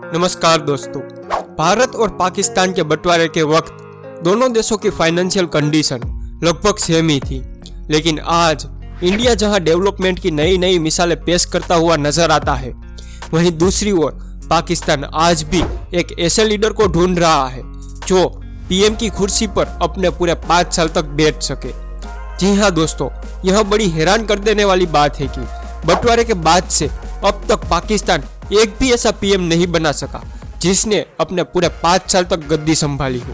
नमस्कार दोस्तों। भारत और पाकिस्तान के बंटवारे के वक्त दोनों देशों की फाइनेंशियल कंडीशन लगभग सेम ही थी, लेकिन आज इंडिया जहां डेवलपमेंट की नई नई मिसालें पेश करता हुआ नजर आता है, वहीं दूसरी ओर पाकिस्तान आज भी एक ऐसे लीडर को ढूंढ रहा है जो पीएम की कुर्सी पर अपने पूरे 5 साल तक बैठ सके। जी हाँ दोस्तों, यह बड़ी हैरान कर देने वाली बात है कि बंटवारे के बाद से अब तक पाकिस्तान एक भी ऐसा पीएम नहीं बना सका जिसने अपने पूरे 5 साल तक गद्दी संभाली हो,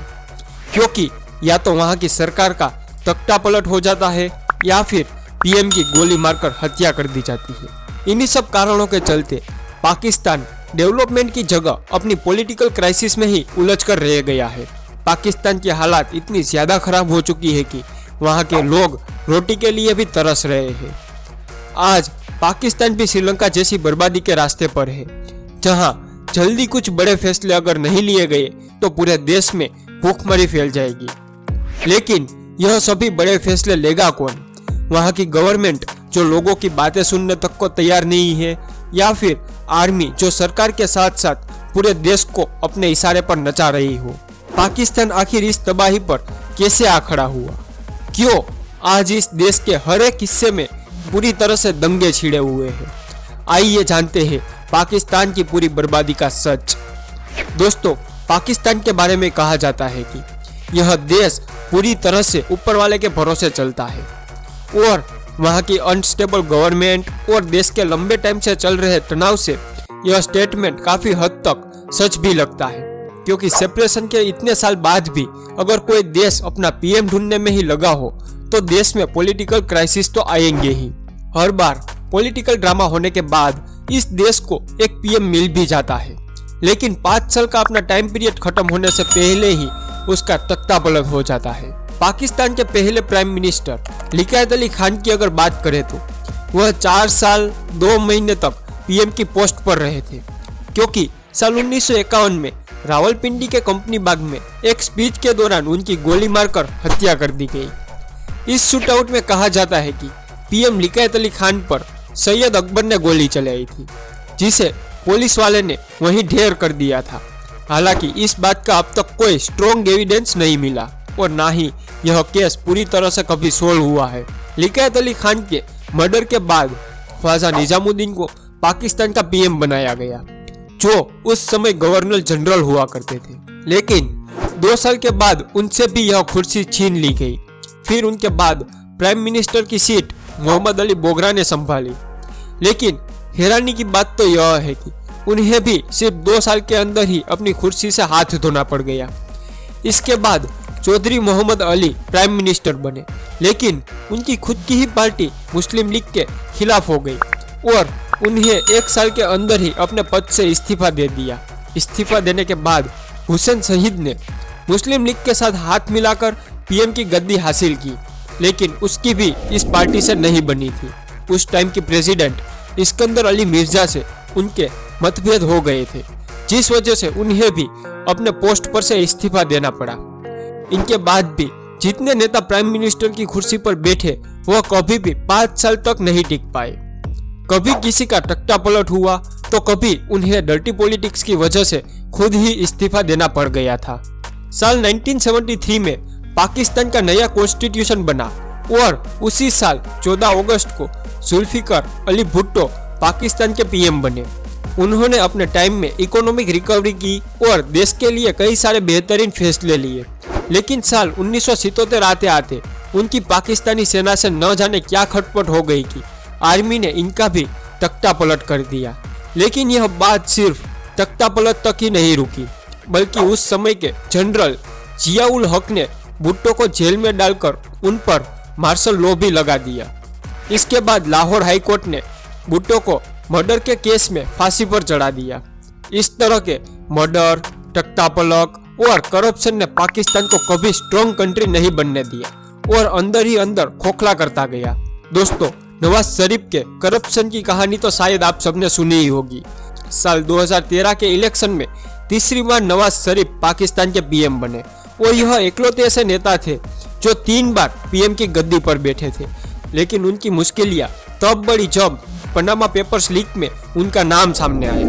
क्योंकि या तो वहां की सरकार का तख्ता पलट हो जाता है या फिर पीएम की गोली मारकर हत्या कर दी जाती है। इन्हीं सब कारणों के चलते पाकिस्तान डेवलपमेंट की जगह अपनी पॉलिटिकल क्राइसिस में ही उलझ कर रह गया है। पाकिस्तान की हालात इतनी ज्यादा खराब हो चुकी है कि वहां के लोग रोटी के लिए भी तरस रहे हैं। आज पाकिस्तान भी श्रीलंका जैसी बर्बादी के रास्ते पर है, जहां जल्दी कुछ बड़े फैसले अगर नहीं लिए गए तो पूरे देश में भूखमरी फैल जाएगी। लेकिन यह सभी बड़े फैसले लेगा कौन? वहां की गवर्नमेंट जो लोगों की बातें सुनने तक को तैयार नहीं है, या फिर आर्मी जो सरकार के साथ साथ पूरे देश को अपने इशारे पर नचा रही हो? पाकिस्तान आखिर इस तबाही पर कैसे आ खड़ा हुआ? क्यों आज इस देश के हर एक हिस्से में पूरी तरह से दंगे छिड़े हुए हैं? आइए जानते हैं पाकिस्तान की पूरी बर्बादी का सच। दोस्तों, पाकिस्तान के बारे में कहा जाता है कि यह देश पूरी तरह से ऊपर वाले के भरोसे चलता है और वहां की अनस्टेबल गवर्नमेंट और देश के लंबे टाइम से चल रहे तनाव से यह स्टेटमेंट काफी हद तक सच भी लगता है, क्योंकि सेपरेशन के इतने साल बाद भी अगर कोई देश अपना पीएम ढूंढने में ही लगा हो तो देश में पॉलिटिकल क्राइसिस तो आएंगे ही। हर बार पॉलिटिकल ड्रामा होने के बाद इस देश को एक पीएम मिल भी जाता है, लेकिन 5 साल का अपना टाइम पीरियड खत्म होने से पहले ही उसका तख्ता पलट हो जाता है। पाकिस्तान के पहले प्राइम मिनिस्टर लियाकत अली खान की अगर बात करें तो वह 4 साल 2 महीने तक पीएम की पोस्ट पर रहे थे, क्योंकि साल 1951 में रावलपिंडी के कंपनी बाग में एक स्पीच के दौरान उनकी गोली मारकर हत्या कर दी गई। इस शूटआउट में कहा जाता है कि पीएम लियाकत अली खान पर सैयद अकबर ने गोली चलाई थी, जिसे पुलिस वाले ने वहीं ढेर कर दिया था। हालांकि इस बात का अब तक कोई स्ट्रॉन्ग एविडेंस नहीं मिला और ना ही यह केस पूरी तरह से कभी सोल्व हुआ है। लियाकत अली खान के मर्डर के बाद ख्वाजा निजामुद्दीन को पाकिस्तान का पीएम बनाया गया, जो उस समय गवर्नर जनरल हुआ करते थे। लेकिन 2 साल के बाद उनसे भी यह कुर्सी छीन ली गई। फिर उनके बाद प्राइम मिनिस्टर की सीट मोहम्मद अली बोगरा ने संभाली। लेकिन हैरानी की बात तो यह है कि उन्हें भी सिर्फ 2 साल के अंदर ही अपनी कुर्सी से हाथ धोना पड़ गया। इसके बाद चौधरी मोहम्मद अली प्राइम मिनिस्टर बने, लेकिन उनकी खुद की ही पार्टी मुस्लिम लीग के खिलाफ हो गई और उन्हें 1 साल के अंदर ही अपने पद से इस्तीफा दे दिया। इस्तीफा देने के बाद हुसैन शहीद ने मुस्लिम लीग के साथ हाथ मिलाकर पीएम की गद्दी हासिल की, लेकिन उसकी भी इस पार्टी से नहीं बनी थी। उस टाइम के प्रेसिडेंट इस्कंदर अली मिर्जा से उनके मतभेद हो गए थे, जिस वजह से उन्हें भी अपने पोस्ट पर से इस्तीफा देना पड़ा। इनके बाद भी जितने नेता प्राइम मिनिस्टर की कुर्सी पर बैठे वह कभी भी 5 साल तक नहीं टिक पाए। कभी किसी का तख्ता पलट हुआ तो कभी उन्हें डर्टी पॉलिटिक्स की वजह से खुद ही इस्तीफा देना पड़ गया था। साल 1973 में पाकिस्तान का नया कॉन्स्टिट्यूशन बना और उसी साल 14 अगस्त को जुल्फिकार अली भुट्टो पाकिस्तान के पीएम बने। उन्होंने अपने टाइम में इकोनॉमिक रिकवरी की और देश के लिए कई सारे बेहतरीन फैसले लिए, लेकिन साल 1977 आते आते उनकी पाकिस्तानी सेना से न जाने क्या खटपट हो गई कि आर्मी ने इनका भी तख्ता पलट कर दिया। लेकिन यह बात सिर्फ तख्ता पलट तक ही नहीं रुकी, बल्कि उस समय के जनरल जियाउल हक ने भुट्टो को जेल में डालकर उन पर मार्शल लॉ भी लगा दिया। इसके बाद लाहौर हाई कोर्ट ने भुट्टो को मर्डर के केस में फांसी पर चढ़ा दिया। इस तरह के मर्डर, तख्ता पलट और करप्शन ने पाकिस्तान को कभी स्ट्रॉन्ग कंट्री नहीं बनने दिया और अंदर ही अंदर खोखला करता गया। दोस्तों, नवाज शरीफ के करप्शन की कहानी तो शायद आप सबने सुनी ही होगी। साल 2013 के इलेक्शन में तीसरी बार नवाज शरीफ पाकिस्तान के पीएम बने और यह इकलौते ऐसे नेता थे जो 3 बार पीएम की गद्दी पर बैठे थे। लेकिन उनकी मुश्किलियां तब बढ़ी जब पनामा पेपर्स लीक में उनका नाम सामने आया।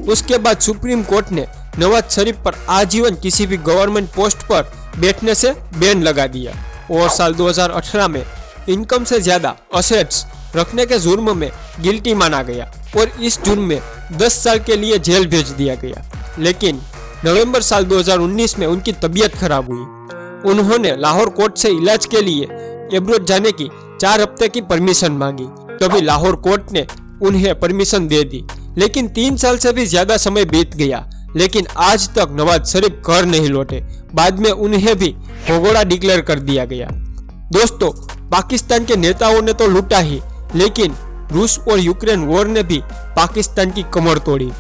उसके बाद सुप्रीम कोर्ट ने नवाज शरीफ पर आजीवन किसी भी गवर्नमेंट पोस्ट पर बैठने से बैन लगा दिया और साल 2018 में इनकम से ज्यादा असेट्स रखने के जुर्म में गिल्टी माना गया और इस जुर्म में 10 साल के लिए जेल भेज दिया गया। लेकिन नवंबर साल 2019 में उनकी तबीयत खराब हुई। उन्होंने लाहौर कोर्ट से इलाज के लिए एब्रोड जाने की 4 हफ्ते की परमिशन मांगी, तभी लाहौर कोर्ट ने उन्हें परमिशन दे दी। लेकिन 3 साल से भी ज्यादा समय बीत गया, लेकिन आज तक नवाज शरीफ घर नहीं लौटे। बाद में उन्हें भी भगोड़ा डिक्लेयर कर दिया गया। दोस्तों, पाकिस्तान के नेताओं ने तो लूटा ही, लेकिन रूस और यूक्रेन वॉर ने भी पाकिस्तान की कमर तोड़ी।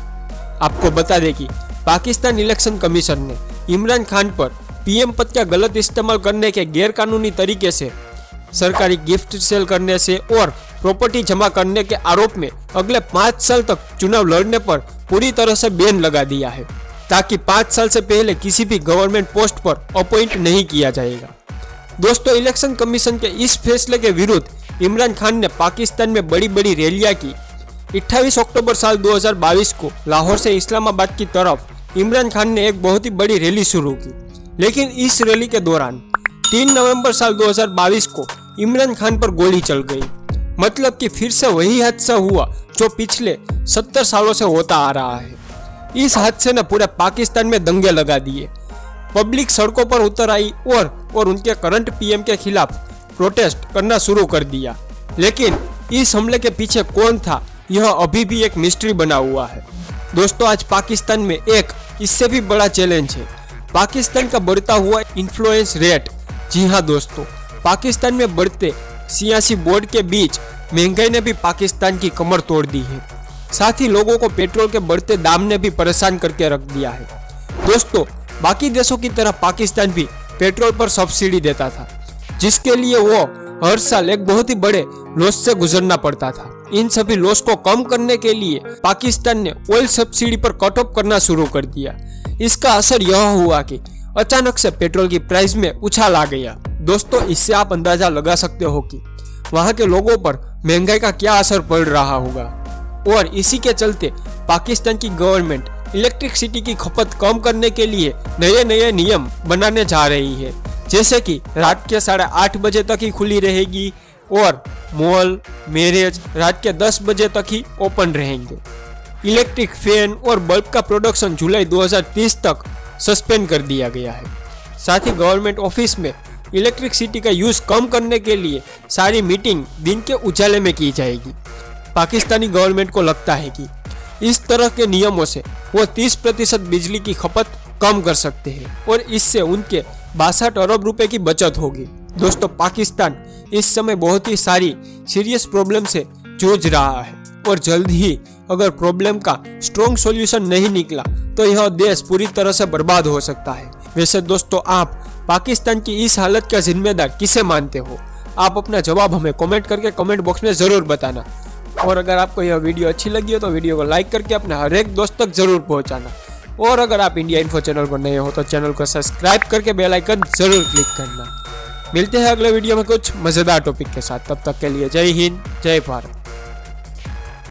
आपको बता दें कि पाकिस्तान इलेक्शन कमीशन ने इमरान खान पर पीएम पद का गलत इस्तेमाल करने के गैरकानूनी तरीके से सरकारी गिफ्ट सेल करने से और प्रॉपर्टी जमा करने के आरोप में अगले 5 साल तक चुनाव लड़ने पर पूरी तरह से बैन लगा दिया है, ताकि 5 साल से पहले किसी भी गवर्नमेंट पोस्ट पर अपॉइंट नहीं किया जाएगा। दोस्तों, इलेक्शन कमीशन के इस फैसले के विरुद्ध इमरान खान ने पाकिस्तान में बड़ी बड़ी रैलियां की। 28 अक्टूबर साल 2022 को लाहौर से इस्लामाबाद की तरफ इमरान खान ने एक बहुत ही बड़ी रैली शुरू की, लेकिन इस रैली के दौरान 3 नवंबर साल 2022 को इमरान खान पर गोली चल गई। मतलब कि फिर से वही हादसा हुआ जो पिछले 70 सालों से होता आ रहा है। इस हादसे ने पूरे पाकिस्तान में दंगे लगा दिए। पब्लिक सड़कों पर उतर आई और उनके करंट पीएम के खिलाफ प्रोटेस्ट करना शुरू कर दिया। लेकिन इस हमले के पीछे कौन था, यह अभी भी एक मिस्ट्री बना हुआ है। दोस्तों, आज पाकिस्तान में एक इससे भी बड़ा चैलेंज है, पाकिस्तान का बढ़ता हुआ इन्फ्लुएंस रेट। जी हाँ दोस्तों, पाकिस्तान में बढ़ते सियासी बोर्ड के बीच महंगाई ने भी पाकिस्तान की कमर तोड़ दी है। साथ ही लोगों को पेट्रोल के बढ़ते दाम ने भी परेशान करके रख दिया है। दोस्तों, बाकी देशों की तरह पाकिस्तान भी पेट्रोल पर सब्सिडी देता था, जिसके लिए वो हर साल एक बहुत ही बड़े लॉस से गुजरना पड़ता था। इन सभी लॉस को कम करने के लिए पाकिस्तान ने ऑयल सब्सिडी पर कट ऑफ करना शुरू कर दिया। इसका असर यह हुआ कि अचानक से पेट्रोल की प्राइस में उछाल आ गया। दोस्तों, इससे आप अंदाजा लगा सकते हो कि वहां के लोगों पर महंगाई का क्या असर पड़ रहा होगा। और इसी के चलते पाकिस्तान की गवर्नमेंट इलेक्ट्रिसिटी की खपत कम करने के लिए नए नए नियम बनाने जा रही है, जैसे कि रात के 8:30 बजे तक ही खुली रहेगी और मॉल, मैरिज रात के 10 बजे तक ही ओपन रहेंगे। इलेक्ट्रिक फैन और बल्ब का प्रोडक्शन जुलाई 2030 तक सस्पेंड कर दिया गया है। साथ ही गवर्नमेंट ऑफिस में इलेक्ट्रिसिटी का यूज कम करने के लिए सारी मीटिंग दिन के उजाले में की जाएगी। पाकिस्तानी गवर्नमेंट को लगता है कि इस तरह के नियमों से वो 30% बिजली की खपत कम कर सकते हैं और इससे उनके 62 अरब रुपए की बचत होगी। दोस्तों, पाकिस्तान इस समय बहुत ही सारी सीरियस प्रॉब्लम से जूझ रहा है और जल्द ही अगर प्रॉब्लम का स्ट्रॉन्ग सॉल्यूशन नहीं निकला तो यह देश पूरी तरह से बर्बाद हो सकता है। वैसे दोस्तों, आप पाकिस्तान की इस हालत का जिम्मेदार किसे मानते हो? आप अपना जवाब हमें कमेंट करके कमेंट बॉक्स में जरूर बताना। और अगर आपको यह वीडियो अच्छी लगी हो तो वीडियो को लाइक करके अपने हर एक दोस्त तक जरूर पहुंचाना। और अगर आप इंडिया इन्फो चैनल पर नए हो तो चैनल को सब्सक्राइब करके बेल आइकन जरूर क्लिक करना। मिलते हैं अगले वीडियो में कुछ मजेदार टॉपिक के साथ। तब तक के लिए जय हिंद, जय भारत।